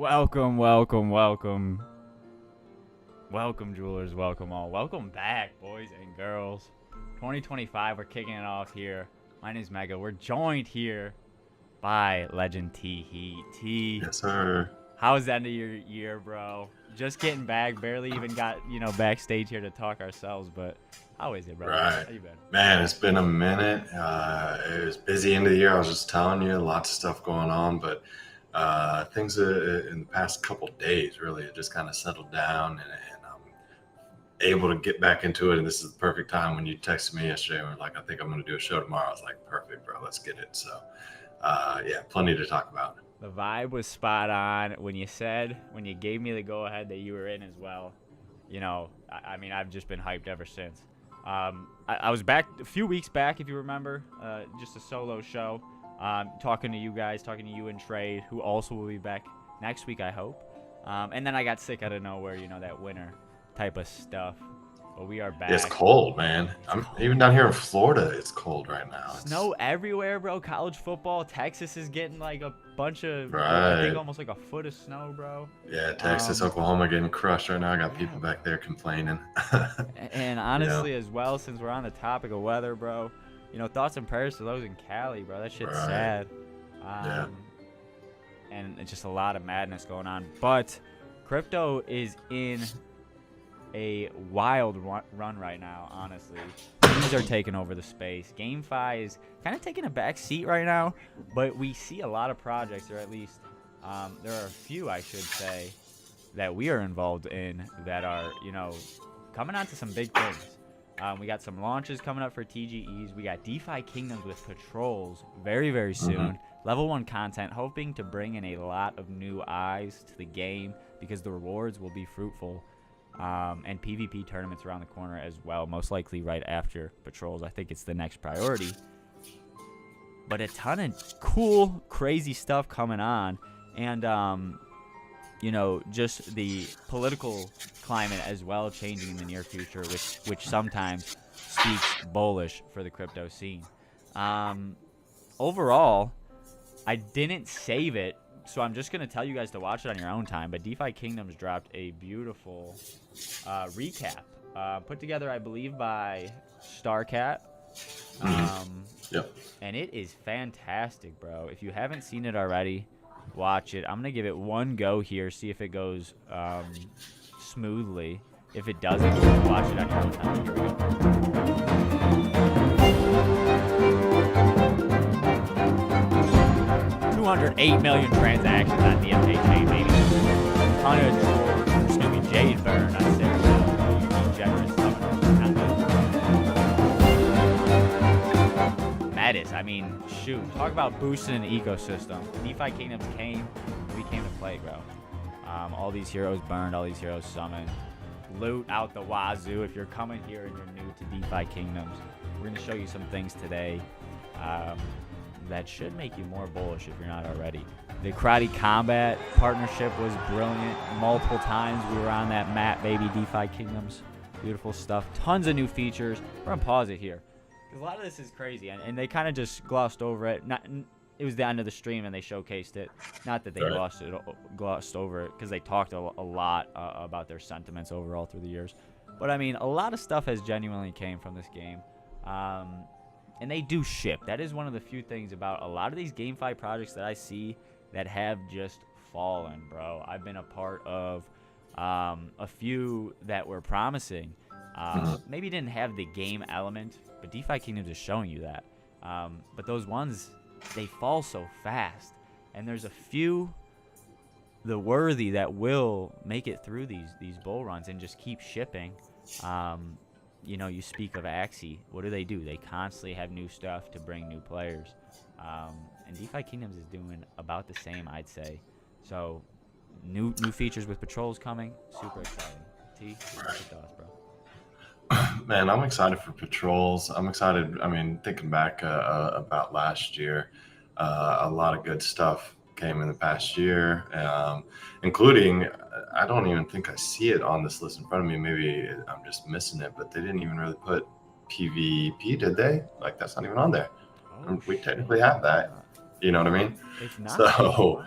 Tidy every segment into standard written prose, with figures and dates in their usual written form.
Welcome, welcome, welcome. Welcome, jewelers. Welcome all. Welcome back, boys and girls. 2025, we're kicking it off here. My name is Mega. We're joined here by Legend T Heat. T. Yes, sir. How's the end of your year, bro? Just getting back. Barely even got, backstage here to talk ourselves, but how is it, bro? Right. How you been? Man, it's been a minute. It was busy end of the year. I was just telling you, lots of stuff going on, but things in the past couple days really have just kind of settled down, and I'm able to get back into it. And this is the perfect time when you texted me yesterday and were like, I think I'm going to do a show tomorrow. I was like, perfect, bro. Let's get it. So, yeah, plenty to talk about. The vibe was spot on when you gave me the go ahead that you were in as well. I mean, I've just been hyped ever since. I was back a few weeks back, if you remember, just a solo show, talking to you guys, talking to you and Trade, who also will be back next week, I hope. And then I got sick out of nowhere, that winter type of stuff. But we are back. It's cold, man. Even down here in Florida, it's cold right now. Snow everywhere, bro. College football. Texas is getting like a bunch of, Right. I think almost like a foot of snow, bro. Yeah, Texas, Oklahoma getting crushed right now. I got people back there complaining. And honestly, as well, since we're on the topic of weather, bro, thoughts and prayers to those in Cali, bro. That shit's Right. sad. Yeah. And it's just a lot of madness going on. But crypto is in a wild run right now, honestly. These are taking over the space. GameFi is kind of taking a back seat right now, but we see a lot of projects, or at least there are a few, I should say, that we are involved in that are, coming on to some big things. We got some launches coming up for TGEs. We got DeFi Kingdoms with patrols very, very soon. Level 1 content, hoping to bring in a lot of new eyes to the game because the rewards will be fruitful. And PvP tournaments around the corner as well, most likely right after patrols. I think it's the next priority. But a ton of cool, crazy stuff coming on. And, just the political climate as well changing in the near future, which sometimes speaks bullish for the crypto scene. Overall, I didn't save it, so I'm just going to tell you guys to watch it on your own time. But DeFi Kingdoms dropped a beautiful recap put together, I believe, by Starcat. Yep. And it is fantastic, bro. If you haven't seen it already, watch it. I'm going to give it one go here, see if it goes smoothly. If it doesn't, watch it on your own time. Here we go. 208 million transactions on DFK chain, baby. Ton of jewels. Snoopy Jade burn on Sarah. You generous Mattis, I mean, shoot. Talk about boosting an ecosystem. DeFi Kingdoms we came to play, bro. All these heroes burned, all these heroes summoned. Loot out the wazoo. If you're coming here and you're new to DeFi Kingdoms, we're going to show you some things today. That should make you more bullish if you're not already. The Karate Combat partnership was brilliant. Multiple times we were on that map, baby. DeFi Kingdoms. Beautiful stuff. Tons of new features. We're going to pause it here, because a lot of this is crazy, and they kind of just glossed over it. It was the end of the stream, and they showcased it. Not that they glossed over it, because they talked a lot about their sentiments overall through the years. But, I mean, a lot of stuff has genuinely came from this game. And they do ship. That is one of the few things about a lot of these GameFi projects that I see that have just fallen, bro. I've been a part of a few that were promising. Maybe didn't have the game element, but DeFi Kingdoms is showing you that. But those ones, they fall so fast. And there's a few, the worthy, that will make it through these bull runs and just keep shipping. You speak of Axie. What do? They constantly have new stuff to bring new players. And DeFi Kingdoms is doing about the same, I'd say. So, new features with patrols coming. Super exciting. T, what's your thoughts, bro? Man, I'm excited for patrols. I'm excited. I mean, thinking back about last year, a lot of good stuff came in the past year, including, I don't even think I see it on this list in front of me. Maybe I'm just missing it, but they didn't even really put PvP, did they? Like, that's not even on there. We technically have that. You know what I mean? It's not. So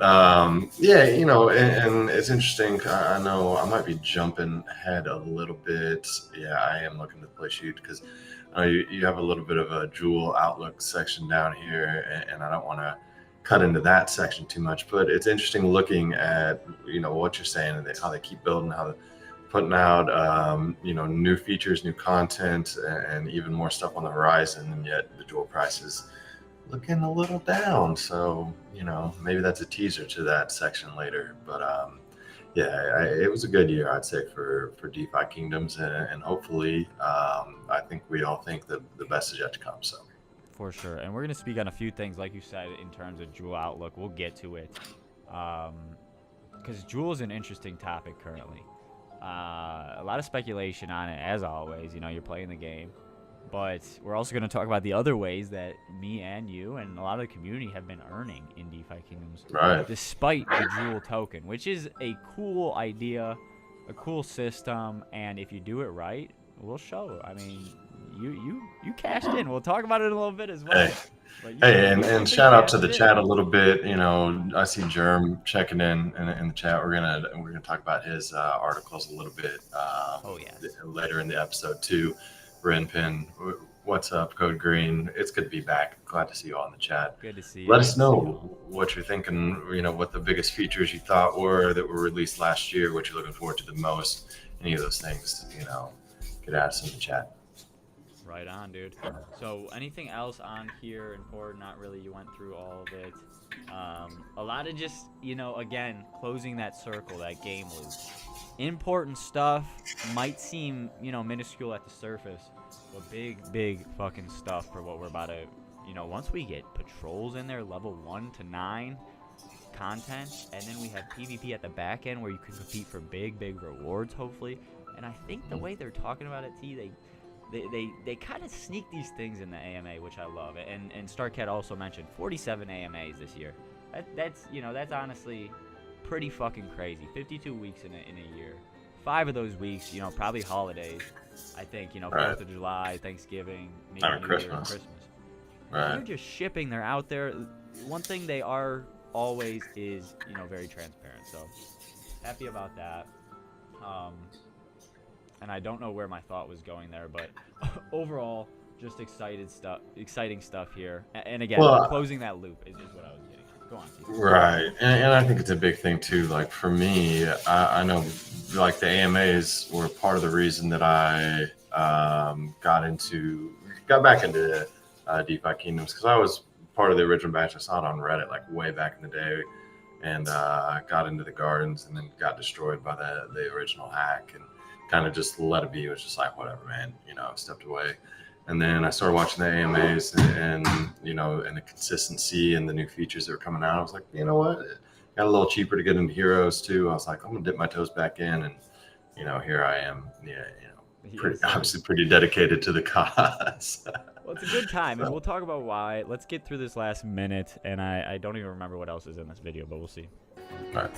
Yeah, and it's interesting. I know I might be jumping ahead a little bit. Yeah, I am looking to play shoot because you have a little bit of a Jewel Outlook section down here, and I don't want to cut into that section too much. But it's interesting looking at what you're saying and how they keep building, how they're putting out new features, new content, and even more stuff on the horizon, and yet the Jewel prices looking a little down. So maybe that's a teaser to that section later. But yeah, it was a good year, I'd say, for DeFi Kingdoms, and hopefully I think we all think that the best is yet to come. So for sure. And we're going to speak on a few things, like you said, in terms of Jewel Outlook. We'll get to it because Jewel is an interesting topic currently. A lot of speculation on it, as always. You're playing the game. But we're also going to talk about the other ways that me and you and a lot of the community have been earning in DeFi Kingdoms, right, despite the Jewel token, which is a cool idea, a cool system, and if you do it right, we'll show. I mean, you cashed in. We'll talk about it in a little bit as well. Hey, and shout out to the chat a little bit. I see Germ checking in the chat. We're gonna talk about his articles a little bit. Later in the episode too. Renpin, what's up, Code Green? It's good to be back. Glad to see you all in the chat. Good to see you. Let us know what you're thinking, what the biggest features you thought were that were released last year, what you're looking forward to the most, any of those things, could ask in the chat. Right on, dude. So anything else on here important? Not really. You went through all of it. A lot of just, again, closing that circle, that game loop. Important stuff might seem, minuscule at the surface, but big fucking stuff for what we're about to, once we get patrols in there, level 1 to 9 content, and then we have PvP at the back end where you can compete for big rewards, hopefully. And I think the way they're talking about it, T, they kind of sneak these things in the AMA, which I love. And StarCat also mentioned 47 AMAs this year. That's honestly pretty fucking crazy. 52 weeks in a year. 5 of those weeks, probably holidays. I think, 4th of July, Thanksgiving, maybe New Year, Christmas. Right. They're just shipping. They're out there. One thing they are always is, very transparent. So happy about that. And I don't know where my thought was going there, but overall, just exciting stuff here. And again, closing that loop is what I was getting at. Go on, Steve. Right, and I think it's a big thing too. Like for me, I know, like the AMAs were part of the reason that I got back into DeFi Kingdoms, because I was part of the original batch. I saw it on Reddit like way back in the day, and got into the gardens, and then got destroyed by the original hack, and kind of just let it be. It was just like, whatever, man, stepped away. And then I started watching the AMAs and the consistency and the new features that were coming out. I was like, you know what? It got a little cheaper to get into Heroes too. I was like, I'm gonna dip my toes back in, and here I am. Obviously pretty dedicated to the cause. Well, it's a good time, and we'll talk about why. Let's get through this last minute, and I don't even remember what else is in this video, but we'll see. All right.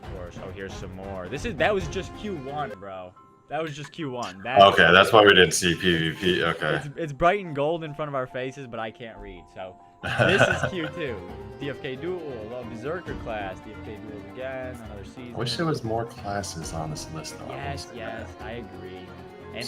Of course. Oh, here's some more. That was just Q1, bro. That was just Q1. Okay, that's why we didn't see PvP. Okay. It's bright and gold in front of our faces, but I can't read. So this is Q2. DFK Duel, Love Berserker class, DFK Duels again, another season. I wish there was more classes on this list, though. Yes, I agree. And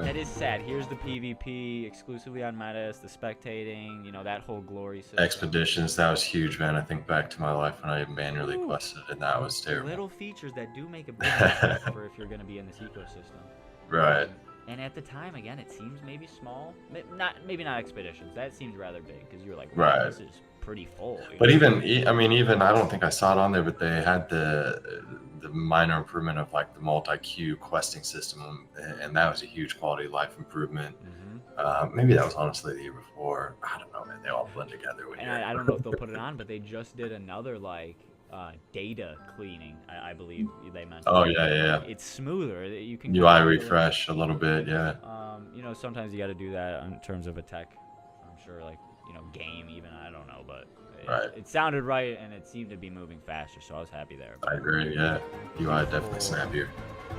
that is sad. Here's the PvP exclusively on Metas, the spectating, that whole glory system. Expeditions, that was huge, man. I think back to my life when I manually quested, and that was terrible. Little features that do make a big difference for if you're going to be in this ecosystem. Right. And at the time, again, it seems maybe small. Maybe not expeditions. That seems rather big because you were like, wow, right. This is pretty full. But even I don't think I saw it on there, but they had the minor improvement of like the multi-queue questing system, and that was a huge quality of life improvement. Mm-hmm. Maybe that was honestly the year before. I don't know, man. They all blend together. I don't know if they'll put it on, but they just did another data cleaning. I believe they mentioned. Oh yeah. It's smoother. You can UI refresh a little bit, yeah. Sometimes you got to do that in terms of a tech. I'm sure, game even. I don't know, but it sounded right, and it seemed to be moving faster, so I was happy there. I agree, yeah. UI definitely snappier.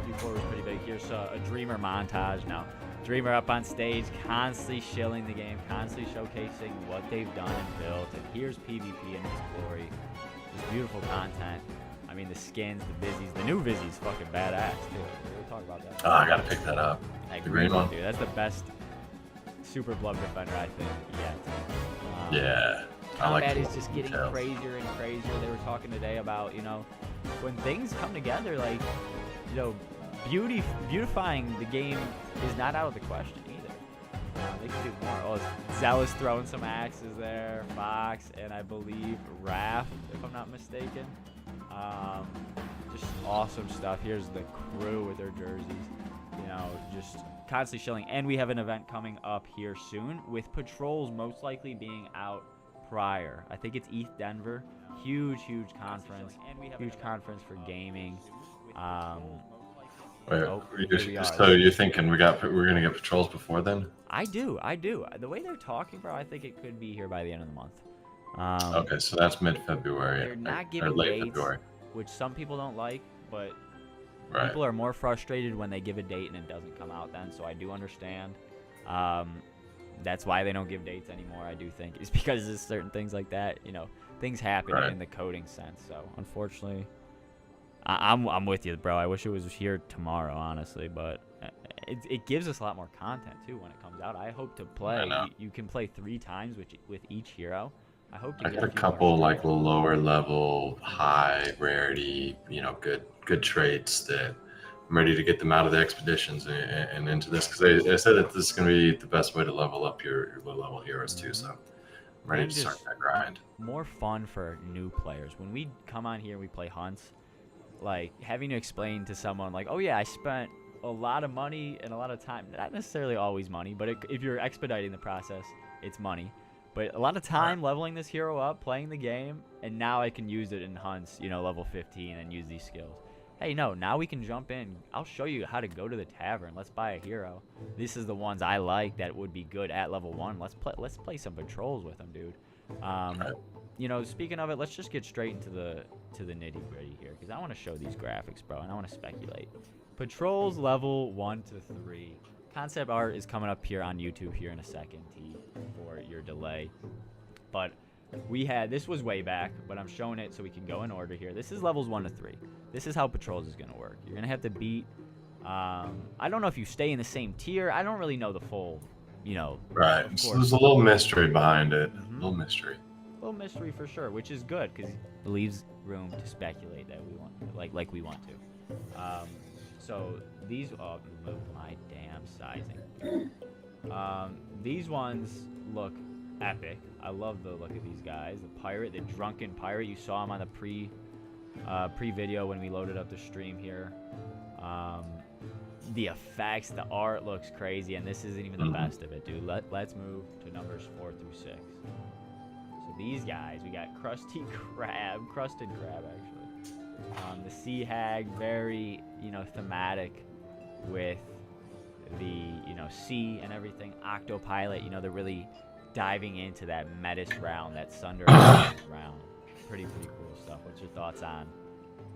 Q4 was pretty big. Here's a Dreamer montage. Now, Dreamer up on stage, constantly shilling the game, constantly showcasing what they've done and built. And here's PvP in its glory. Just beautiful content. I mean, the skins, the Vizzies, the new Vizzies, fucking badass too. We'll talk about that. Oh, I gotta pick that up. That The green one, dude. That's the best super blood defender I think yet. Yeah, I like Combat the is just getting details. crazier and crazier. They were talking today about, you know, when things come together, like, you know, beautifying the game is not out of the question either. They could do more. Oh, Zealous throwing some axes there, Fox, and I believe Raph, if I'm not mistaken. Just awesome stuff. Here's the crew with their jerseys. You know, just constantly shilling. And we have an event coming up here soon with patrols most likely being out prior. I think it's ETH Denver. Huge conference. Huge conference for gaming. Wait, Oh, here we are. so you're thinking we're gonna get patrols before then? I do. The way they're talking, bro, I think it could be here by the end of the month. Okay, so that's mid-February. They're not or giving late dates, February. which some people don't like, but Right. people are more frustrated when they give a date and it doesn't come out then, so I do understand. That's why they don't give dates anymore, I do think. It's because there's certain things like that, you know, things happen Right. in the coding sense, so unfortunately, I'm with you, bro. I wish it was here tomorrow, honestly, but it gives us a lot more content, too, when it comes out. I hope to play. You can play 3 times with each hero. I hope to I get got a few more couple streams. like lower level, high rarity, you know, good traits that I'm ready to get them out of the expeditions and into this, because they said that this is going to be the best way to level up your low level heroes too. So I'm ready And to start just that grind. more fun for new players. When we come on here and we play hunts, like having to explain to someone like, oh yeah, I spent a lot of money and a lot of time, not necessarily always money, but if you're expediting the process, it's money. But a lot of time leveling this hero up, playing the game, and now I can use it in hunts, you know, level 15 and use these skills. Hey, no, now we can jump in. I'll show you how to go to the tavern. Let's buy a hero. This is the ones I like that would be good at level 1. Let's play some patrols with them, dude. You know, speaking of it, let's just get straight into the nitty-gritty here, because I want to show these graphics, bro, and I want to speculate. Patrols level 1 to 3. Concept art is coming up here on YouTube here in a second, T, for your delay. But this was way back, but I'm showing it so we can go in order here. This is levels 1 to 3. This is how patrols is going to work. You're going to have to beat, I don't know if you stay in the same tier. I don't really know the full, you know. Right. So there's a little mystery behind it. A little mystery. A little mystery for sure, which is good because it leaves room to speculate that we want, like we want to. So these, oh, my damn sizing. These ones look epic. I love the look of these guys. The pirate, the drunken pirate. You saw him on the pre-video when we loaded up the stream here. The effects, the art looks crazy, and this isn't even the best of it, dude. Let's move to numbers 4 through 6. So these guys, we got crusted crab, actually. The sea hag, very, you know, thematic with the, you know, sea and everything. Octopilot, you know, they're really diving into that Metis round, that Sunder round. Pretty cool stuff. What's your thoughts on?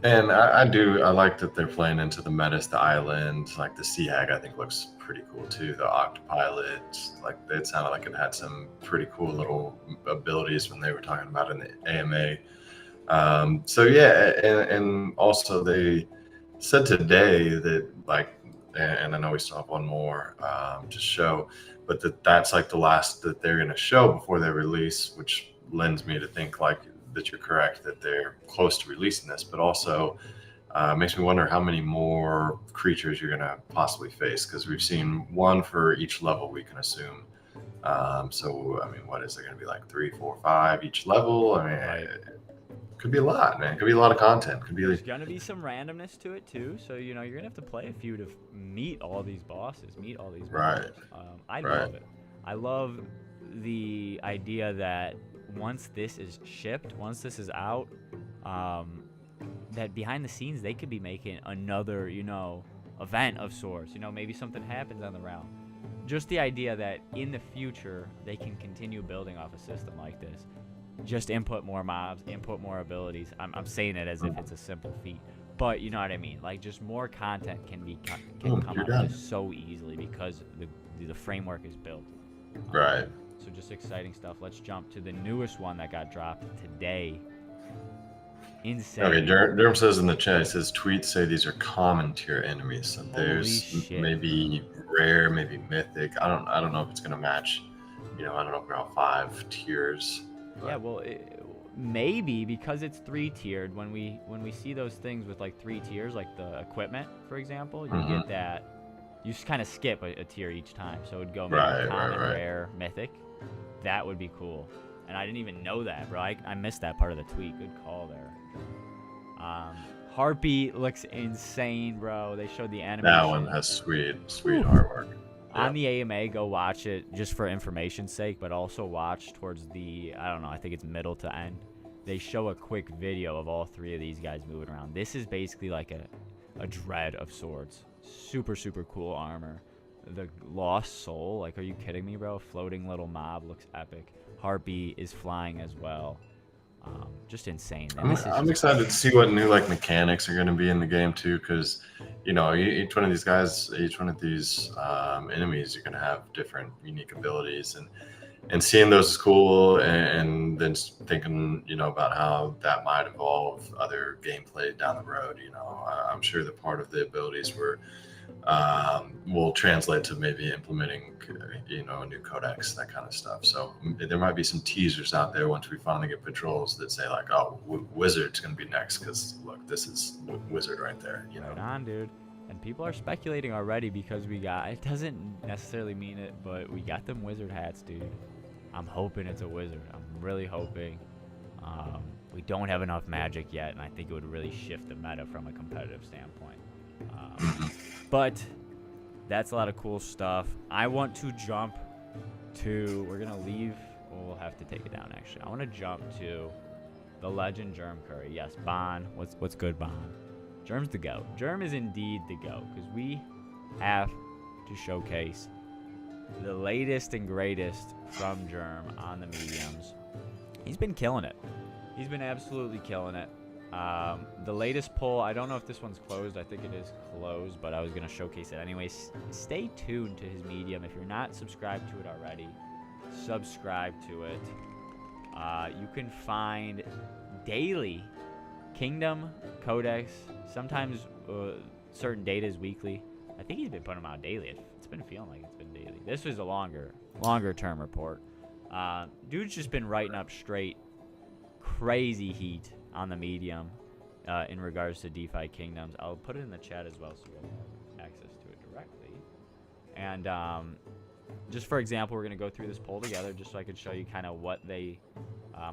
And I like that they're playing into the Metis, the island, like the sea hag. I think looks pretty cool too. The octopilot, like it sounded like it had some pretty cool little abilities when they were talking about it in the AMA. So yeah, and also they said today that, like, and I know we still have one more to show, but that's like the last that they're going to show before they release, which lends me to think like that you're correct that they're close to releasing this, but also makes me wonder how many more creatures you're going to possibly face, because we've seen one for each level, we can assume. So I mean, what is there going to be, like 3, 4, 5 each level? I mean, could be a lot, man. Could be a lot of content. Could be. There's gonna be some randomness to it too, so you know you're gonna have to play a few to meet all these bosses, meet all these. Right. I love it. I love the idea that once this is shipped, once this is out, that behind the scenes they could be making another, you know, event of sorts. You know, maybe something happens on the round. Just the idea that in the future they can continue building off a system like this. Just input more mobs, input more abilities. I'm saying it as if it's a simple feat, But you know what I mean? Like, just more content can Boom, come you're out of done. this so easily because the framework is built. Right. So just exciting stuff. Let's jump to the newest one that got dropped today. Insane. Okay, Derm says in the chat, it says tweets say these are common tier enemies. So Holy there's shit. maybe rare, maybe mythic. I don't know if it's gonna match. You know, I don't know if we're all 5 tiers. Yeah, well, maybe because it's 3-tiered. When we see those things with like 3 tiers, like the equipment, for example, you get that. You just kind of skip a tier each time. So it would go maybe common, rare, mythic. That would be cool. And I didn't even know that, bro. I missed that part of the tweet. Good call there. Heartbeat looks insane, bro. They showed the animation. That one has sweet artwork. On the AMA, go watch it just for information's sake, but also watch towards the, I don't know, I think it's middle to end. They show a quick video of all 3 of these guys moving around. This is basically like a dread of swords. Super, super cool armor. The Lost Soul, like, are you kidding me, bro? Floating little mob looks epic. Heartbeat is flying as well. Just insane. I'm excited to see what new like mechanics are going to be in the game too, because you know each one of these guys, each one of these enemies, you're going to have different unique abilities, and seeing those is cool, and then thinking about how that might evolve other gameplay down the road. I'm sure that part of the abilities will translate to maybe implementing a new codex, that kind of stuff. So there might be some teasers out there once we finally get patrols that say like, oh, wizard's gonna be next, because look, this is wizard right there. Right on, dude. And people are speculating already because we got, it doesn't necessarily mean it, but we got them wizard hats, dude. I'm hoping it's a wizard. I'm really hoping. We don't have enough magic yet, and I think it would really shift the meta from a competitive standpoint. But that's a lot of cool stuff. I want to jump to, we're going to leave, well, we'll have to take it down actually. I want to jump to the legend Germ Curry. Yes, Bon. What's good, Bon? Germ's the GOAT. Germ is indeed the GOAT, because we have to showcase the latest and greatest from Germ on the mediums. He's been killing it. He's been absolutely killing it. The latest poll, I don't know if this one's closed. I think it is closed, but I was going to showcase it anyways. Stay tuned to his medium. If you're not subscribed to it already, subscribe to it. You can find daily Kingdom Codex. Sometimes certain data is weekly. I think he's been putting them out daily. It's been feeling like it's been daily. This was a longer term report. Dude's just been writing up straight crazy heat on the medium in regards to DeFi Kingdoms. I'll put it in the chat as well so you guys have access to it directly. And just for example, we're going to go through this poll together just so I could show you kind of what they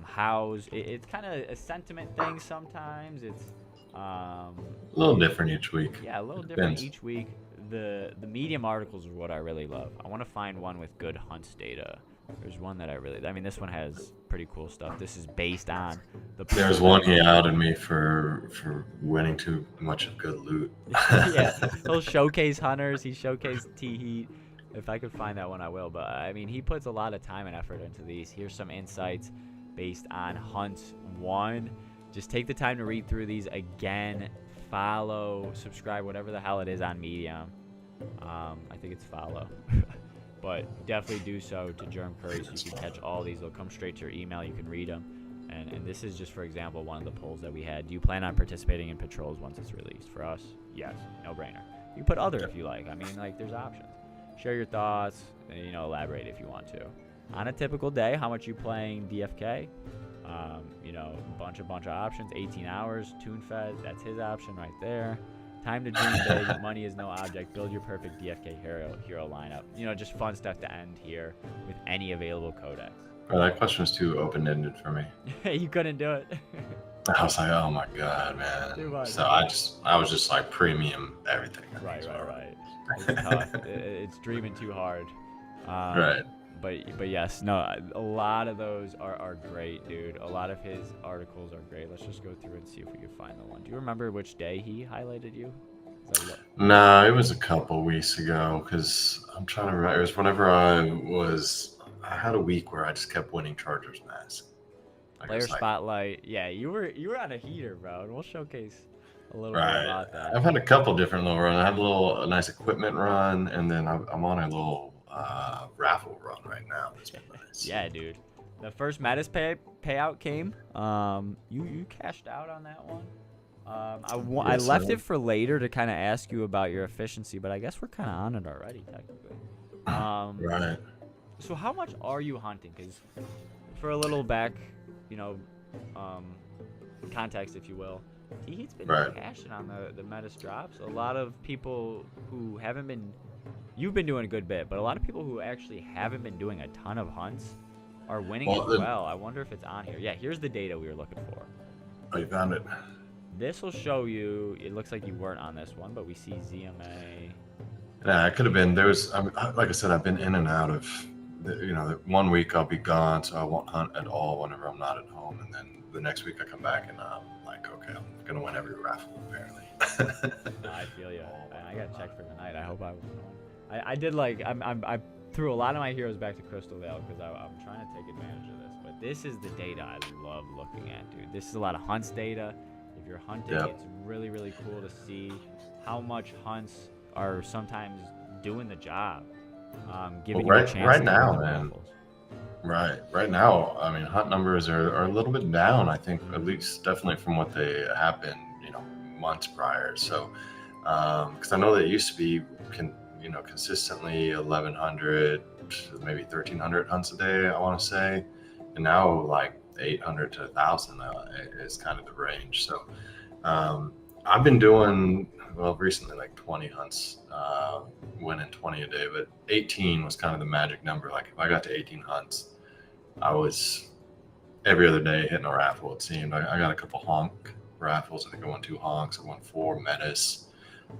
house. It's kind of a sentiment thing sometimes. It's a little different each week. Yeah, a little different each week. The medium articles are what I really love. I want to find one with good hunts data. There's one that I mean, this one has pretty cool stuff. This is based on the. There's one he outed me for winning too much of good loot. Yeah, he'll showcase hunters. He showcased T-Heat. If I could find that one, I will. But I mean, he puts a lot of time and effort into these. Here's some insights based on Hunt 1. Just take the time to read through these again. Follow, subscribe, whatever the hell it is on Medium. I think it's follow. But definitely do so to Germ Curry so you can catch all these. They'll come straight to your email. You can read them. And this is just, for example, one of the polls that we had. Do you plan on participating in patrols once it's released? For us, yes. No brainer. You put other if you like. I mean, like, there's options. Share your thoughts. And, elaborate if you want to. On a typical day, how much you playing DFK? Bunch of options. 18 hours, tune fed. That's his option right there. Time to dream big. Money is no object. Build your perfect DFK hero lineup. Just fun stuff to end here with any available codex. Bro, that question was too open-ended for me. You couldn't do it. I was like, oh my god, man. So I was just like premium everything. Right. It's tough. It's dreaming too hard. Right. But yes, no, a lot of those are great, dude. A lot of his articles are great. Let's just go through and see if we can find the one. Do you remember which day he highlighted you? No, it was a couple weeks ago, because I'm trying to remember. It was whenever I had a week where I just kept winning Chargers Mask. Player Spotlight. Yeah, you were on a heater, bro, and we'll showcase a little bit Right. about that. I've had a couple different little runs. I had a nice equipment run, and then I'm on a little raffle run right now. That's been nice. Yeah, dude. The first Mattis payout came. You cashed out on that one. I Yes, left sir. it for later to kind of ask you about your efficiency, but I guess we're kind of on it already, technically. Right. So how much are you hunting? Because for a little back, you know, context, if you will, T-Heat's been Right. cashing on the Metis drops. A lot of people who haven't been, you've been doing a good bit, but a lot of people who actually haven't been doing a ton of hunts are winning Well, as well. I wonder if it's on here. Yeah, here's the data we were looking for. Oh, you found it. This will show you, it looks like you weren't on this one, but we see ZMA. Yeah, it could have been. Like I said, I've been in and out of. The 1 week I'll be gone, so I won't hunt at all whenever I'm not at home, and then the next week I come back and I'm like, okay, I'm gonna win every raffle apparently. No, I feel you. I got checked for tonight. I hope I won. I did like I threw a lot of my heroes back to Crystal Vale because I'm trying to take advantage of this. But this is the data I love looking at, dude. This is a lot of hunts data. If you're hunting, Yep. it's really, really cool to see how much hunts are sometimes doing the job, giving you a chance right to now, win the man. raffles. Right now, I mean, hunt numbers are a little bit down. I think, at least definitely from what they have been, months prior. So, because I know that it used to be, consistently 1,100, maybe 1,300 hunts a day, I want to say, and now like 800 to 1,000 is kind of the range. So, I've been doing recently like 20 hunts, winning 20 a day, but 18 was kind of the magic number. Like if I got to 18 hunts, I was every other day hitting a raffle. It seemed I got a couple honk raffles. I think I won 2 honks. I won 4 metis.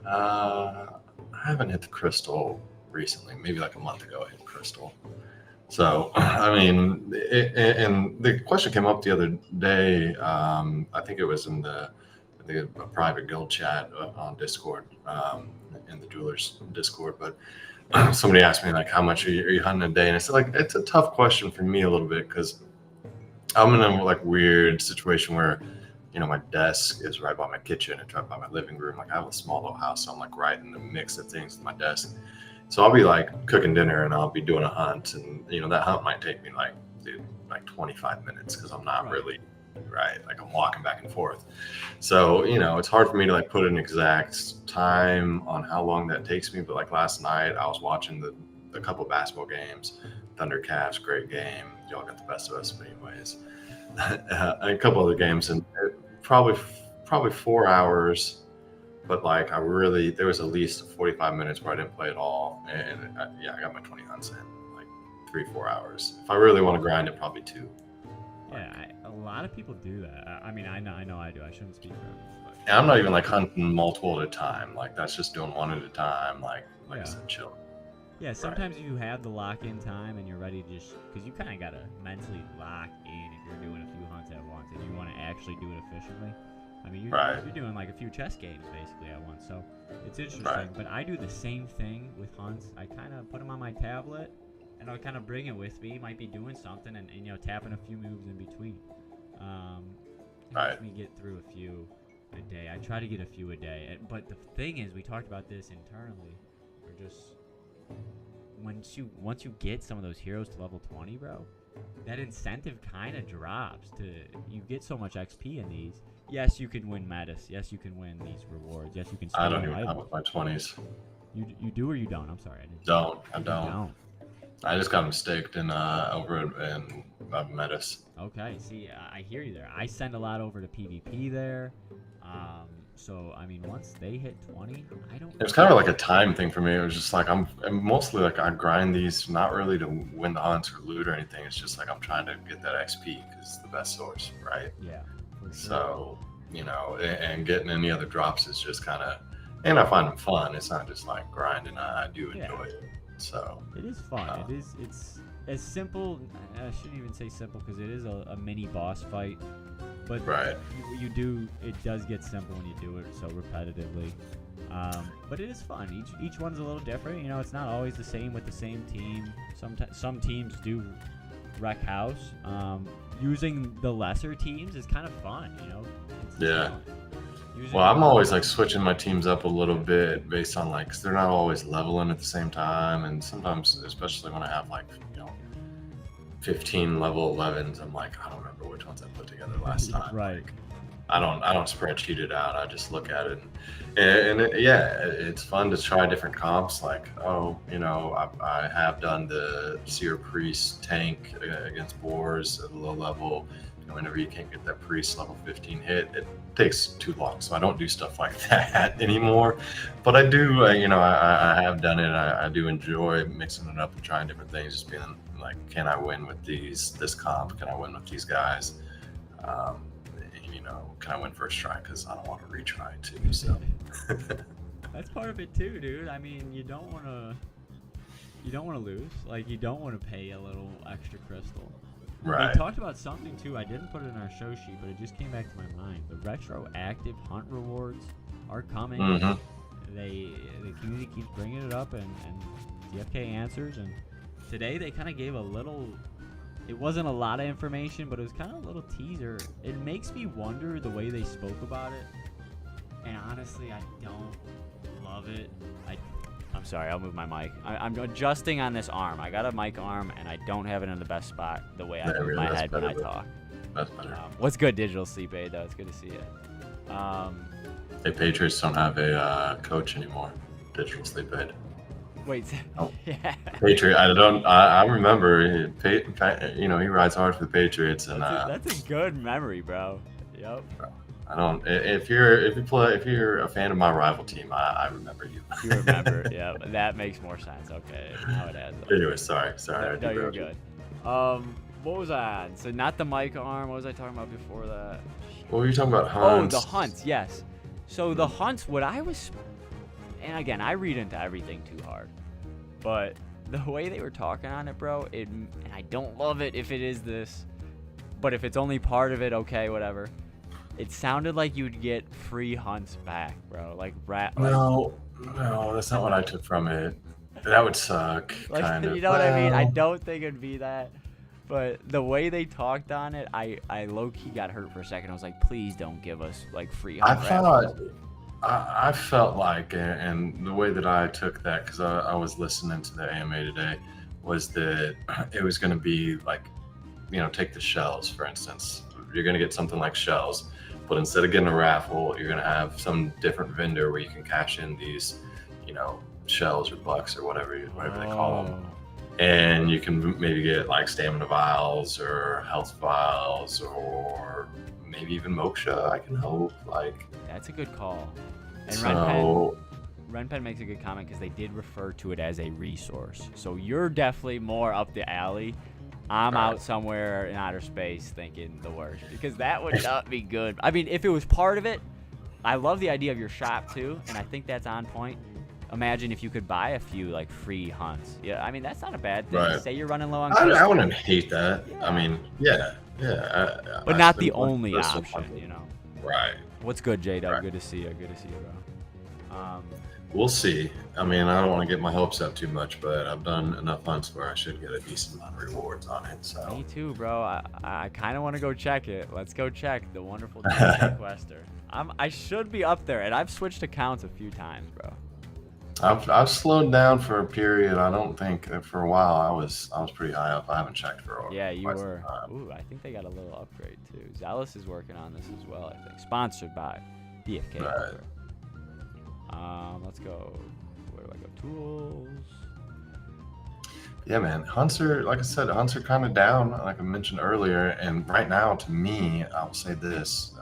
I haven't hit the crystal recently. Maybe like a month ago, I hit crystal. So, I mean, and the question came up the other day. I think it was in a private guild chat on Discord, in the Jewelers Discord. But somebody asked me like, how much are you hunting a day? And I said, like, it's a tough question for me a little bit because I'm in a like weird situation where, my desk is right by my kitchen. It's right by my living room. Like I have a small little house, so I'm like right in the mix of things with my desk. So I'll be like cooking dinner and I'll be doing a hunt, and that hunt might take me like 25 minutes because I'm not really right. Like I'm walking back and forth. So, it's hard for me to like put an exact time on how long that takes me. But like last night I was watching a couple basketball games, Thunder Cavs, great game. Y'all got the best of us anyways. A couple other games, and probably 4 hours. But like there was at least 45 minutes where I didn't play at all. And I got my 20 hunts in like 3-4 hours. If I really want to grind it, probably 2. Yeah, a lot of people do that. I mean, I know I do. I shouldn't speak for everyone. And I'm not even like hunting multiple at a time. Like that's just doing one at a time. Like I said, chill. Yeah, sometimes you have the lock-in time and you're ready to just, because you kind of got to mentally lock in if you're doing a few hunts at once and you want to actually do it efficiently. I mean, you're doing like a few chess games basically at once, so it's interesting. Right. But I do the same thing with hunts. I kind of put them on my tablet and I'll kind of bring it with me. Might be doing something and tapping a few moves in between. Helps me get through a few a day. I try to get a few a day. But the thing is, we talked about this internally. We're just... Once you get some of those heroes to level 20, bro, that incentive kind of drops. You get so much XP in these. Yes, you can win Metis. Yes, you can win these rewards. Yes, you can. I don't even have with my 20s. You do or you don't? I'm sorry, I didn't. I don't. I just got mistaked over in Metis. Okay, see, I hear you there. I send a lot over to PvP there. So, I mean, once they hit 20, I don't... It was kind of like a time thing for me. It was just like, I'm mostly like, I grind these not really to win the hunts or loot or anything. It's just like, I'm trying to get that XP because it's the best source, right? Yeah. For sure. So, and getting any other drops is just kind of, and I find them fun. It's not just like grinding. I do enjoy it. So. It is fun. It's as simple, I shouldn't even say simple because it is a mini boss fight. But it does get simple when you do it so repetitively. But it is fun. Each one's a little different. It's not always the same with the same team. Some teams do wreck house. Using the lesser teams is kind of fun. It's fun. Well, I'm always like switching my teams up a little bit based on like, cause they're not always leveling at the same time, and sometimes, especially when I have like 15 level 11s, I'm like, I don't remember which ones I put together last time. Right. Like, I don't spreadsheet it out. I just look at it, and it's fun to try different comps. Like, I have done the Seer Priest tank against boars at a low level. Whenever you can't get that priest level 15 hit, it takes too long. So I don't do stuff like that anymore. But I do, I have done it. I do enjoy mixing it up and trying different things. Just being like, can I win with this comp? Can I win with these guys? Can I win first try? Because I don't want to retry too. So that's part of it too, dude. I mean, you don't want to lose. Like, you don't want to pay a little extra crystal. Right. We talked about something too. I didn't put it in our show sheet, but it just came back to my mind. The retroactive hunt rewards are coming. Mm-hmm. The community keeps bringing it up, and DFK answers. And today they kind of gave a little. It wasn't a lot of information, but it was kind of a little teaser. It makes me wonder the way they spoke about it. And honestly, I don't love it. I'm sorry, I'll move my mic. I'm adjusting on this arm. I got a mic arm, and I don't have it in the best spot the way I move my head when I talk. That's better. What's good, Digital Sleep Aid, though? It's good to see you. Hey, Patriots don't have a coach anymore. Digital Sleep Aid. Wait. Oh. Yeah. Patriot. I remember. He rides hard for the Patriots, and that's a good memory, bro. Yep. I don't. If you're a fan of my rival team, I remember you. You remember, yeah. That makes more sense. Okay, now it adds up. Anyway, sorry. No, you're good. What was I on? So not the mic arm. What was I talking about before that? What were you talking about? Hunts? Oh, the hunts. Yes. So the hunts. What I was, and again, I read into everything too hard, but the way they were talking on it, bro, and I don't love it if it is this, but if it's only part of it, okay, whatever. It sounded like you'd get free hunts back, bro. Like rat. No, that's not what I took from it. That would suck. Like, kind of. You know what I mean? I don't think it'd be that. But the way they talked on it, I low-key got hurt for a second. I was like, please don't give us like free hunt raffles. I felt like, and the way that I took that, because I was listening to the AMA today, was that it was going to be like, take the shells, for instance. You're going to get something like shells. But instead of getting a raffle, you're going to have some different vendor where you can cash in these, shells or bucks or whatever they call them. And you can maybe get like stamina vials or health vials or maybe even moksha, I can hope. Like, that's a good call. And so, Renpen makes a good comment because they did refer to it as a resource. So you're definitely more up the alley. I'm out somewhere in outer space thinking the worst, because that would not be good. I mean, if it was part of it, I love the idea of your shop too, and I think that's on point. Imagine if you could buy a few like free hunts. Yeah, I mean, that's not a bad thing. Right. Say you're running low on I wouldn't hate that. Yeah. I mean, yeah. But not the only option, Right. What's good, J-Dub? Right. Good to see you. Good to see you, bro. We'll see. I mean, I don't want to get my hopes up too much, but I've done enough hunts where I should get a decent amount of rewards on it. So. Me too, bro. I kind of want to go check it. Let's go check the wonderful Quester. I should be up there, and I've switched accounts a few times, bro. I've slowed down for a period. I don't think for a while I was pretty high up. I haven't checked for a while. Yeah, you were. Ooh, I think they got a little upgrade too. Zealous is working on this as well, I think. Sponsored by DFK. Right. Let's go. Where do I go? Tools. Yeah, man. Hunts are, like I said, hunts are kind of down, like I mentioned earlier. And right now, to me, I'll say this: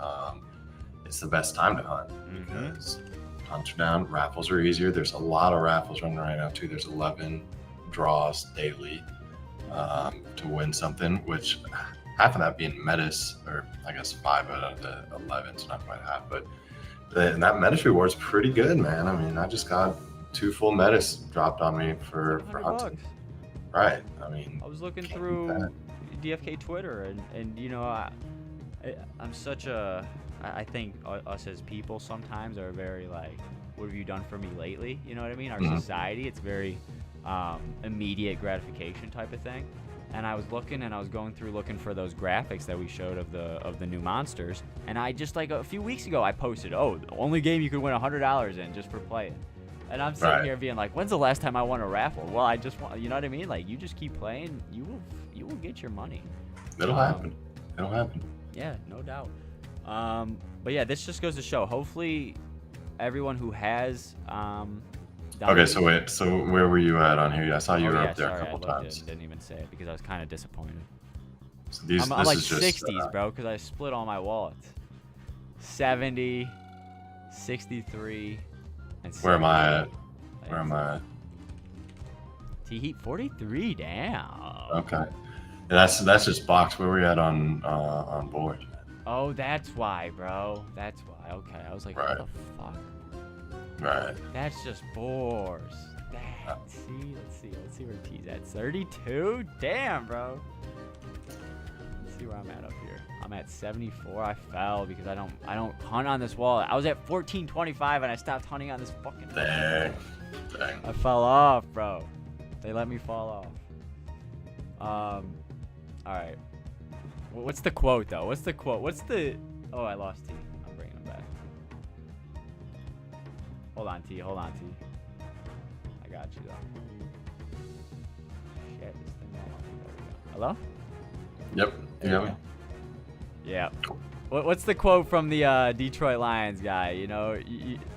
it's the best time to hunt because hunts are down, raffles are easier. There's a lot of raffles running right now too. There's 11 draws daily to win something, which half of that being metis, or I guess 5 out of the 11, so not quite half, but. And that metis reward's pretty good, man. I mean, I just got 2 full metis dropped on me for hunting. Right. I mean, I was looking through DFK Twitter, and I'm such a. I think us as people sometimes are very like, what have you done for me lately? You know what I mean? Our society, it's very immediate gratification type of thing. and I was looking and I was going through looking for those graphics that we showed of the new monsters, and I just like a few weeks ago I posted, oh, the only game you could win $100 in just for playing. And I'm sitting here being like, when's the last time I won a raffle? Well, I just want, you know what I mean? Like, you just keep playing, you will get your money. It'll happen. It'll happen. Yeah, no doubt. But yeah, this just goes to show. Hopefully, everyone who has okay, so wait, so where were you at on here? I saw you were up there a couple times. Didn't even say it because I was kind of disappointed. So I'm like 60s, bro, because I split all my wallets. 70, 63. Where am I at? Where am I at? T-Heat 43, damn. Okay. Yeah, that's just box. Where were you at on board? Oh, that's why, bro. That's why. Okay, I was like, what the fuck? Right. That's just boars. Let's see where T's at. 32? Damn, bro. Let's see where I'm at up here. I'm at 74. I fell because I don't hunt on this wall. I was at 1425 and I stopped hunting on this fucking Dang. I fell off, bro. They let me fall off. All right. What's the quote though? What's the quote? Oh, I lost T. I'm bringing him back. Hold on, T. I got you though. Shit, this thing won't let me. There we go. Hello? Yep. You got me? Yeah. What's the quote from the Detroit Lions guy? You know,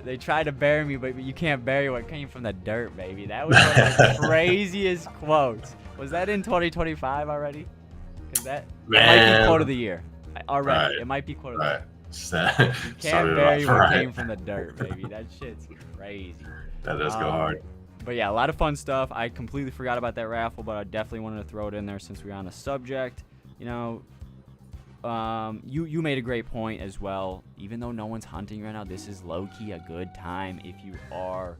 they tried to bury me, but you can't bury what came from the dirt, baby. That was one of the craziest quotes. Was that in 2025 already? Because that might be quote of the year already. Right. It might be quote of the year. You can't bury what came from the dirt, baby. That shit's crazy. That does go hard. But yeah, a lot of fun stuff. I completely forgot about that raffle, but I definitely wanted to throw it in there since we're on the subject. You know, you made a great point as well. Even though no one's hunting right now, this is low-key a good time if you are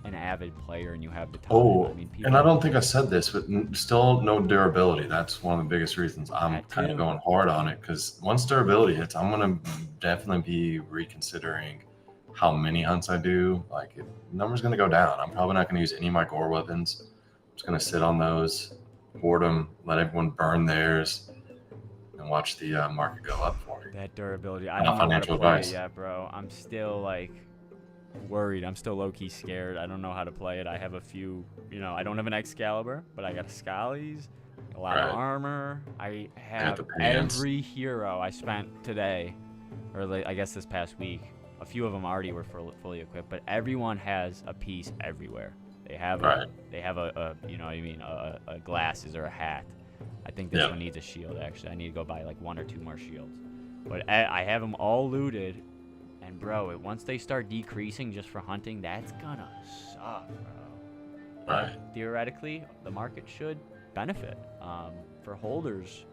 an avid player and you have the time. Oh, I mean, and I don't think I said this, but still no durability. That's one of the biggest reasons I'm kind of going hard on it, because once durability hits, I'm going to definitely be reconsidering how many hunts I do. Like, the number's going to go down. I'm probably not going to use any of my gore weapons. I'm just going to sit on those, hoard them, let everyone burn theirs, and watch the market go up for me. That durability. I don't know how to play it yet, bro. I'm still, like, worried. I'm still low-key scared. I don't know how to play it. I have a few, you know, I don't have an Excalibur, but I got a Scallies, a lot of armor. I have every hero I spent today, or like, I guess this past week. A few of them already were fully equipped, but everyone has a piece everywhere. They have a you know what I mean, a glasses or a hat. I think this one needs a shield, actually. I need to go buy like 1 or 2 more shields. But I have them all looted. And bro, once they start decreasing just for hunting, that's gonna suck, bro. Right. Theoretically, the market should benefit for holders.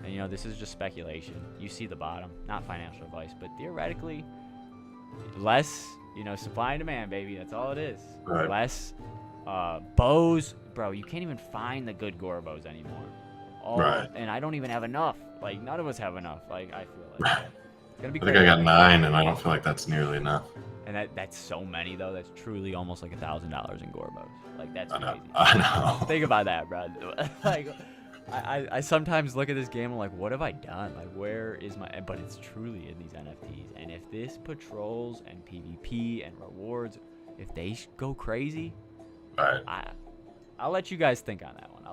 And you know, this is just speculation. You see the bottom, not financial advice, but theoretically, less, you know, supply and demand, baby. That's all it is. Right. Less bows, bro. You can't even find the good gore bows anymore. And I don't even have enough. Like, none of us have enough. Like, I feel like. I think I got 9, and I don't feel like that's nearly enough. And that's so many, though. That's truly almost like $1,000 in gore bows. Like, that's crazy. I know. Think about that, bro. Like, I sometimes look at this game and I'm like, what have I done? Like, where is my... But it's truly in these NFTs. And if this patrols and PvP and rewards, if they go crazy, I'll let you guys think on that one.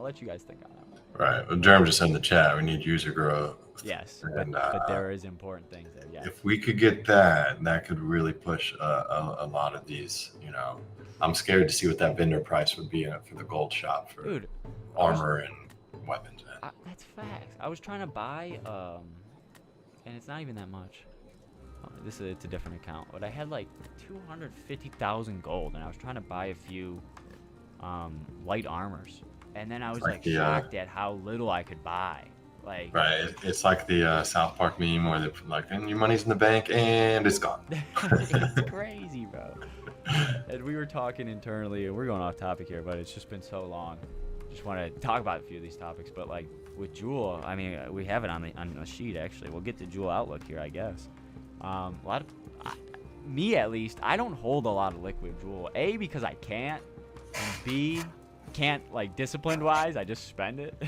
Right. Well, Jerem just said in the chat, we need user growth. Yes, and, but there is important things there. Yeah. If we could get that, that could really push a lot of these. You know, I'm scared to see what that vendor price would be for the gold shop for armor and weapons. That's facts. I was trying to buy, and it's not even that much. It's a different account, but I had like 250,000 gold, and I was trying to buy a few light armors, and then I was like shocked at how little I could buy. Like, right, it's like the South Park meme where they put like, and your money's in the bank and it's gone. It's crazy, bro. And we were talking internally, and we're going off topic here, but it's just been so long. Just want to talk about a few of these topics, but like with Jewel, I mean, we have it on the sheet actually. We'll get to Jewel Outlook here, I guess. A lot of me at least, I don't hold a lot of liquid Jewel. A, because I can't, and B, can't, like, disciplined wise, I just spend it.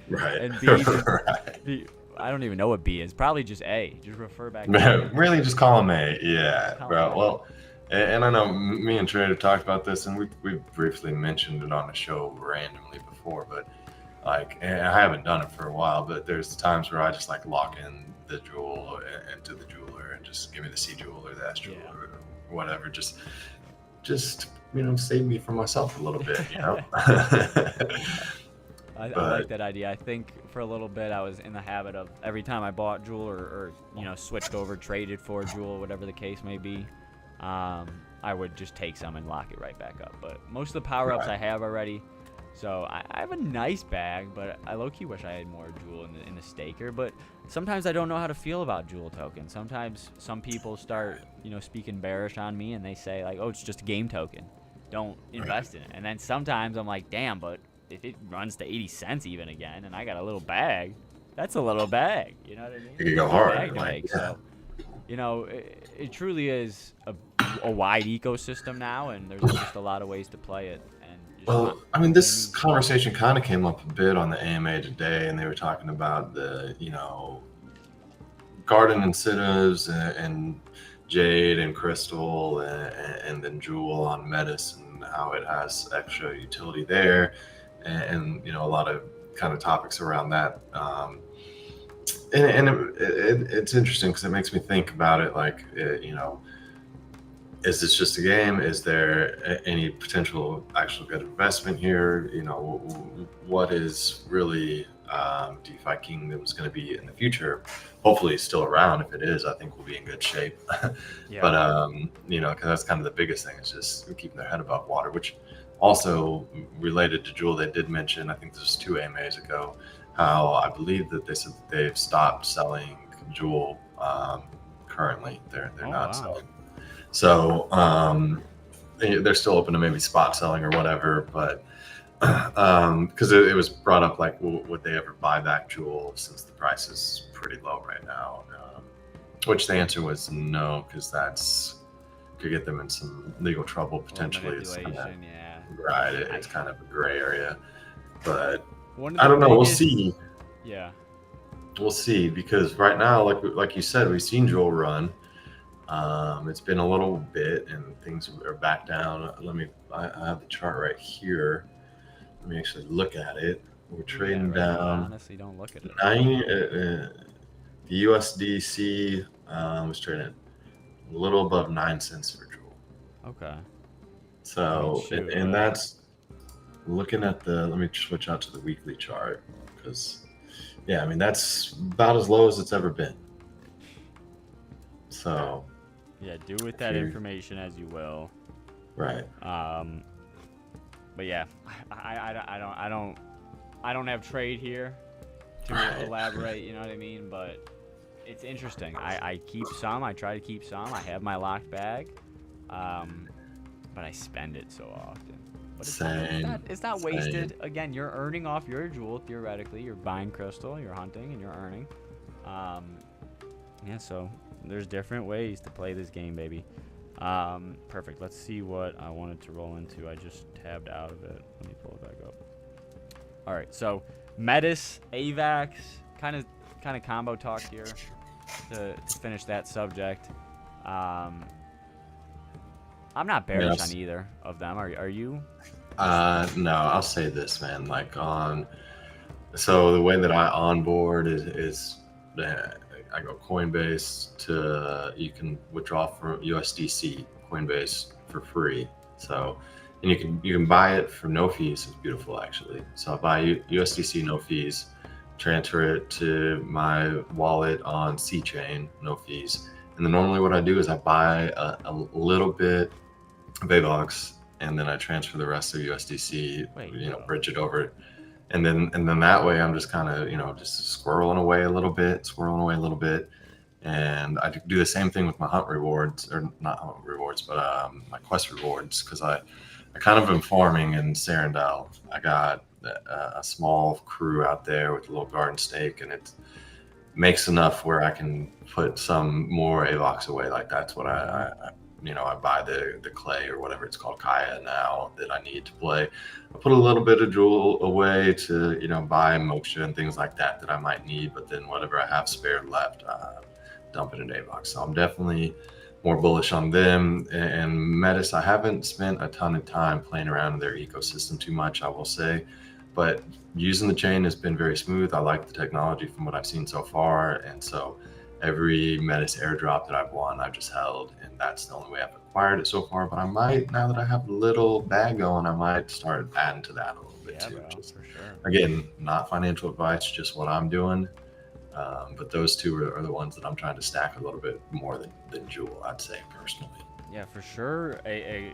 Right. And Right. B, I don't even know what B is. Probably just A. Just refer back to A. Really, just call him A. Yeah, Call bro. him A. Well, and I know me and Trader talked about this, and we briefly mentioned it on the show randomly before, but like, and I haven't done it for a while, but there's times where I just like lock in the jewel into the jeweler and just give me the C jewel or the S jewel or whatever. Just save me from myself a little bit, I like that idea. I think for a little bit I was in the habit of every time I bought jewel or switched over, traded for jewel, whatever the case may be, I would just take some and lock it right back up. But most of the power-ups I have already. So I have a nice bag, but I low-key wish I had more jewel in the staker. But sometimes I don't know how to feel about jewel tokens. Sometimes some people start, speaking bearish on me, and they say, like, oh, it's just a game token. Don't invest in it. And then sometimes I'm like, damn, but if it runs to 80 cents even again, and I got a little bag, that's a little bag. You know what I mean? You can go hard. Like, So, it truly is a wide ecosystem now, and there's just a lot of ways to play it. Well, I mean, this conversation kind of came up a bit on the AMA today, and they were talking about the, garden incentives and jade and crystal and then jewel on Metis and how it has extra utility there, and a lot of kind of topics around that. It's interesting because it makes me think about it, like, is this just a game? Is there any potential actual good investment here? What is really DeFi Kingdom's going to be in the future? Hopefully it's still around. If it is, I think we'll be in good shape. Yeah. But, because that's kind of the biggest thing, is just keeping their head above water, which also related to Jewel, they did mention, I think this was 2 AMAs ago, how I believe that they said that they've stopped selling Jewel currently. They're not selling. So they're still open to maybe spot selling or whatever, but because it was brought up, like, would they ever buy back Jewel since the price is pretty low right now? Which the answer was no, because that's could get them in some legal trouble potentially. It's kind of a gray area, but I don't know. We'll see. Yeah, we'll see, because right now, like you said, we've seen Jewel run. It's been a little bit, and things are back down. I have the chart right here. Let me actually look at it. We're trading down. Honestly, don't look at it. The USDC was trading a little above 9 cents for Jewel. Okay. So, and that's looking at let me switch out to the weekly chart, because, yeah, I mean, that's about as low as it's ever been. So, yeah, do with that information as you will. Right. But yeah, I don't have trade here to elaborate. You know what I mean? But it's interesting. I keep some. I try to keep some. I have my locked bag, but I spend it so often. But it's not wasted. Again, you're earning off your jewel theoretically. You're buying crystal. You're hunting, and you're earning. Yeah. So there's different ways to play this game, baby. Perfect. Let's see what I wanted to roll into. I just tabbed out of it. Let me pull it back up. All right. So Metis, AVAX, kind of combo talk here to finish that subject. I'm not bearish on either of them. Are you? No, I'll say this, man. So the way that I onboard is I go Coinbase to, you can withdraw from USDC Coinbase for free. So, and you can buy it for no fees. It's beautiful, actually. So I buy USDC, no fees, transfer it to my wallet on C Chain, no fees. And then normally what I do is I buy a little bit of AVAX, and then I transfer the rest of USDC, bridge it over. And then that way I'm just kind of, just squirreling away a little bit. And I do the same thing with my hunt rewards, or not hunt rewards, but my quest rewards, because I kind of am farming in Sarandel. I got a small crew out there with a little garden stake, and it makes enough where I can put some more AVAX away. Like, that's what I buy the clay or whatever it's called, Kaya now that I need to play. I put a little bit of jewel away to, buy moksha and things like that I might need. But then whatever I have spare left, dump it in A-Box. So I'm definitely more bullish on them. And Metis, I haven't spent a ton of time playing around in their ecosystem too much, I will say. But using the chain has been very smooth. I like the technology from what I've seen so far. And so every Metis airdrop that I've won, I've just held. And that's the only way I've acquired it so far. But I might, now that I have a little bag going, I might start adding to that a little bit too. Bro, just, for sure. Again, not financial advice, just what I'm doing. But those two are the ones that I'm trying to stack a little bit more than Jewel, I'd say, personally. Yeah, for sure. A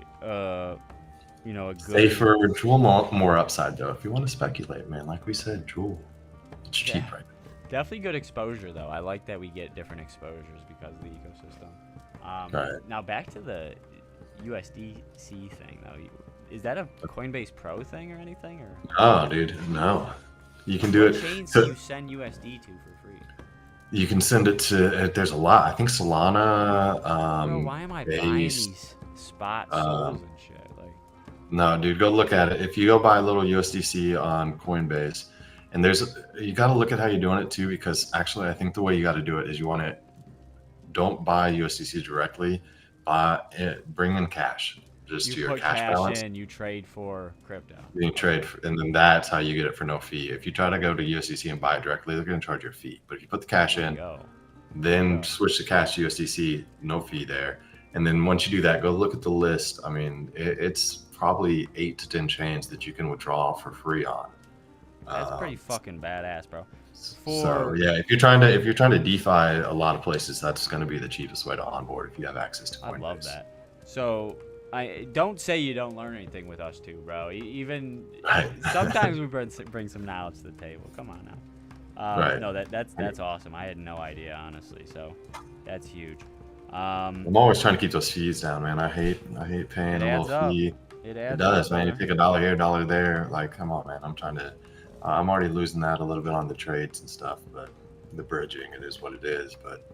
good Safer Jewel, more upside though. If you want to speculate, man, like we said, Jewel, it's cheap right now. Definitely good exposure though. I like that we get different exposures because of the ecosystem. Right. Now back to the USDC thing though. Is that a Coinbase Pro thing or anything? Or Oh, dude, no. You can do what it. chains do you send USD to for free? You can send it to. There's a lot. I think Solana. Bro, why am I buying these spot souls and shit? Like, no, dude, go look at it. If you go buy a little USDC on Coinbase, and you got to look at how you're doing it too, because actually, I think the way you got to do it is don't buy USDC directly. Bring in cash just to your cash balance. In, you trade for crypto. You trade, and then that's how you get it for no fee. If you try to go to USDC and buy it directly, they're going to charge you a fee. But if you put the cash in, then switch to cash to USDC, no fee there. And then once you do that, go look at the list. I mean, it's probably 8 to 10 chains that you can withdraw for free on. That's pretty fucking badass, bro. So yeah, if you're trying to DeFi a lot of places, that's going to be the cheapest way to onboard if you have access to Coinbase. I love that. So I don't say you don't learn anything with us too, bro. Even sometimes we bring some knowledge to the table. Come on now. Right. No, that's awesome. I had no idea, honestly. So that's huge. I'm always trying to keep those fees down, man. I hate paying a little fee. It does, man. You take $1 here, $1 there. Like, come on, man. I'm already losing that a little bit on the trades and stuff, but the bridging, it is what it is. But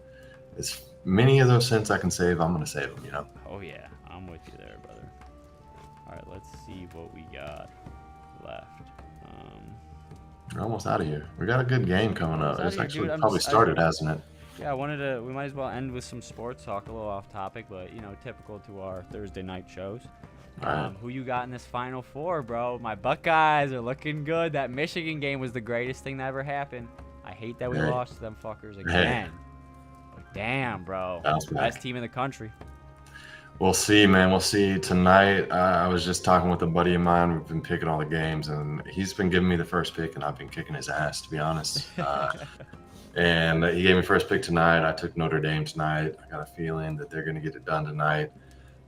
as many of those cents I can save, I'm gonna save them, you know. Oh yeah, I'm with you there, brother. All right, let's see what we got left. We're almost out of here. We got a good game coming up. It's actually probably started, hasn't it? Yeah, we might as well end with some sports talk, a little off topic, but typical to our Thursday night shows. Who you got in this Final Four, bro? My Buckeyes are looking good. That Michigan game was the greatest thing that ever happened. I hate that we lost to them fuckers again. But damn, bro. Best team in the country. We'll see, man. We'll see tonight. I was just talking with a buddy of mine. We've been picking all the games, and he's been giving me the first pick, and I've been kicking his ass, to be honest. And he gave me first pick tonight. I took Notre Dame tonight. I got a feeling that they're going to get it done tonight.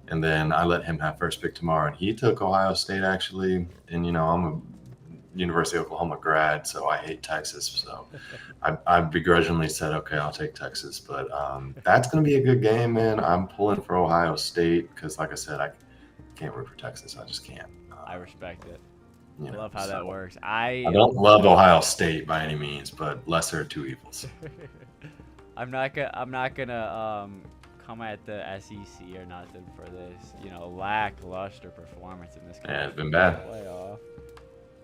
And then I let him have first pick tomorrow. And he took Ohio State, actually. And, I'm a University of Oklahoma grad, so I hate Texas. So I begrudgingly said, okay, I'll take Texas. But that's going to be a good game, man. I'm pulling for Ohio State because, like I said, I can't root for Texas. I just can't. I respect it. I love how that works. I don't love Ohio State by any means, but lesser of two evils. I'm not gonna come at the SEC or nothing for this, lackluster performance in this. Yeah, it's been bad. Playoff.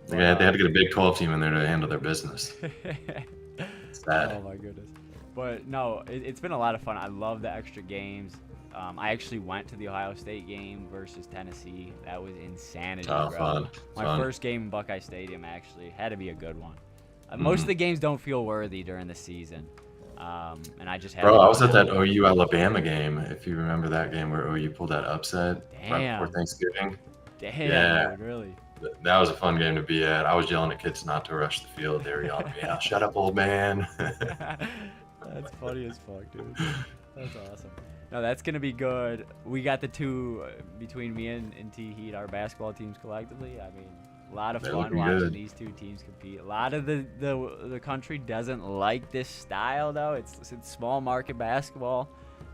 They had to get a Big 12 team in there to handle their business. It's sad. Oh my goodness. But no, it's been a lot of fun. I love the extra games. I actually went to the Ohio State game versus Tennessee. That was insanity, bro. Fun. My first game in Buckeye Stadium actually had to be a good one. Most of the games don't feel worthy during the season. And I just had. Bro, I was at that OU Alabama game. If you remember that game where OU pulled that upset right before Thanksgiving. Damn, dude, really. That was a fun game to be at. I was yelling at kids not to rush the field. They were yelling at me, "Oh, shut up, old man." That's funny as fuck, dude. That's awesome. No, that's gonna be good. We got the two between me and T Heat, our basketball teams collectively. I mean, a lot of fun watching these two teams compete. A lot of the country doesn't like this style though. It's small market basketball.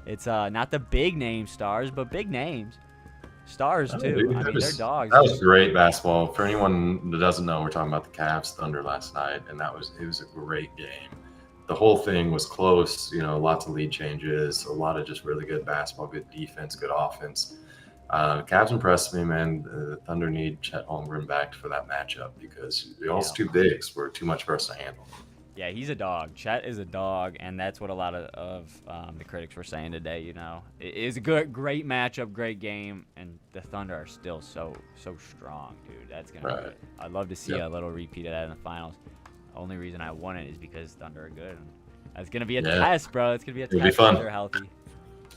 It's not the big name stars, but big names. Stars too. Dude, they're dogs. That was great basketball. For anyone that doesn't know, we're talking about the Cavs Thunder last night, and it was a great game. the whole thing was close. You know, lots of lead changes, a lot of just really good basketball, good defense, good offense. Cavs impressed me, man. The Thunder need Chet Holmgren back for that matchup because those two bigs were too much for us to handle. Yeah, he's a dog. Chet is a dog, and that's what a lot of the critics were saying today. You know, it is a great matchup, great game, and the Thunder are still so strong, dude. That's gonna be. I'd love to see a little repeat of that in the finals. The only reason I won it is because Thunder are good. That's gonna be a test, bro. It's gonna be a test if they're healthy.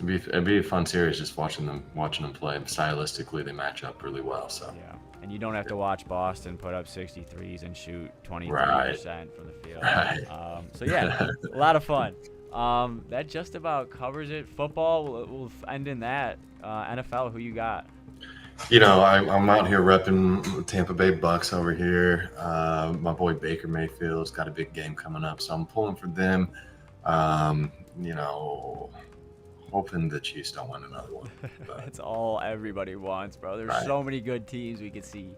It'd be a fun series just watching them play. Stylistically, they match up really well. So yeah, and you don't have to watch Boston put up 63s and shoot 23% from the field. So yeah, a lot of fun. That just about covers it. Football, we'll end in that. NFL, who you got? You know, I'm out here repping Tampa Bay Bucks over here. My boy Baker Mayfield's got a big game coming up, so I'm pulling for them. You know, hoping the Chiefs don't win another one. That's all everybody wants, bro. There's so many good teams we could see.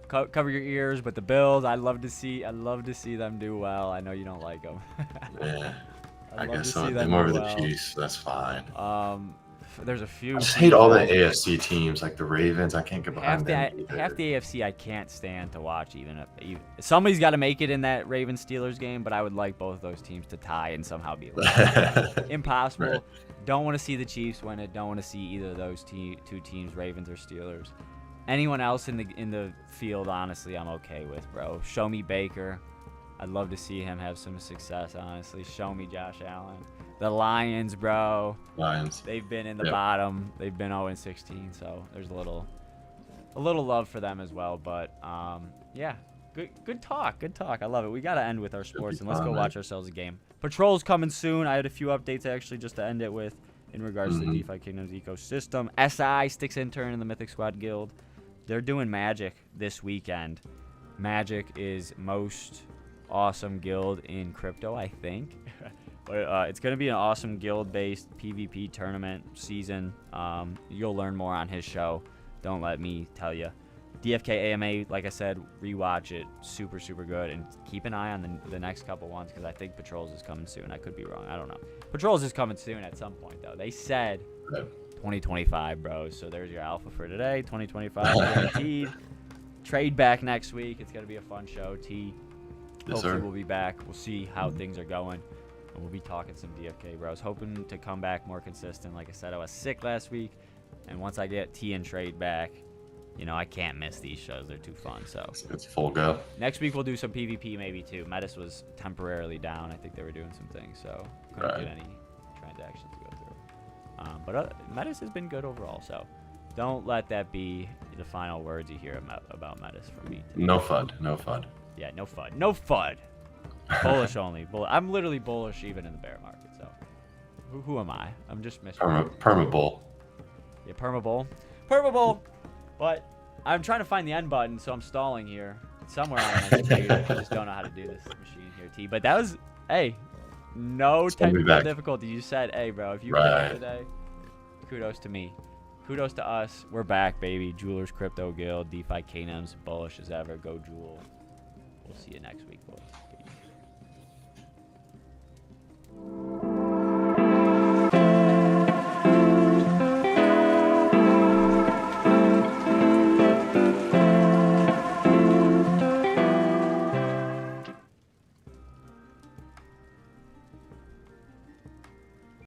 Cover your ears, but the Bills, I'd love to see them do well. I know you don't like them. Yeah, I guess so. I'm over the Chiefs. That's fine. There's a few. I just hate all the AFC teams, like the Ravens. I can't get behind them. Half the AFC I can't stand to watch. Even if somebody's got to make it in that Ravens Steelers game, but I would like both those teams to tie and somehow be impossible. Right. Don't want to see the Chiefs win it. Don't want to see either of those two teams, Ravens or Steelers. Anyone else in the field, honestly, I'm okay with, bro. Show me Baker. I'd love to see him have some success, honestly. Show me Josh Allen. The Lions, bro. Lions. They've been in the bottom. They've been 0-16, so there's a little love for them as well. But yeah, good talk. Good talk. I love it. We got to end with our sports, and let's go watch ourselves a game. Patrol's coming soon. I had a few updates, actually, just to end it with in regards to the DeFi Kingdoms ecosystem. SI, StycksIntern, and the Mythic Squad Guild, they're doing Magic this weekend. Magic is most awesome guild in crypto, I think. But it's going to be an awesome guild-based PvP tournament season. You'll learn more on his show. Don't let me tell you. DFK AMA, like I said, rewatch it. Super, super good. And keep an eye on the next couple ones because I think Patrols is coming soon. I could be wrong. I don't know. Patrols is coming soon at some point, though. They said 2025, bro. So there's your alpha for today. 2025 guaranteed. Trade back next week. It's going to be a fun show. Hopefully we'll be back. We'll see how things are going. And we'll be talking some DFK, bro. I was hoping to come back more consistent. Like I said, I was sick last week. And once I get T and Trade back, you know, I can't miss these shows. They're too fun. So it's full go. Next week we'll do some PvP maybe too. Metis was temporarily down. I think they were doing some things, so couldn't get any transactions to go through. But Metis has been good overall. So don't let that be the final words you hear about Metis from me today. No FUD. No FUD. Yeah, no FUD. No FUD. Bullish only. I'm literally bullish even in the bear market. So who am I? I'm just missing. Perma bull. Yeah, perma bull. But I'm trying to find the end button, so I'm stalling here. Somewhere on my computer. I just don't know how to do this machine here, T. But that was, hey, no technical difficulty. You said, hey, bro, if you win today, kudos to me. Kudos to us. We're back, baby. Jewelers Crypto Guild, DeFi Kingdoms, bullish as ever. Go Jewel. We'll see you next week, boys.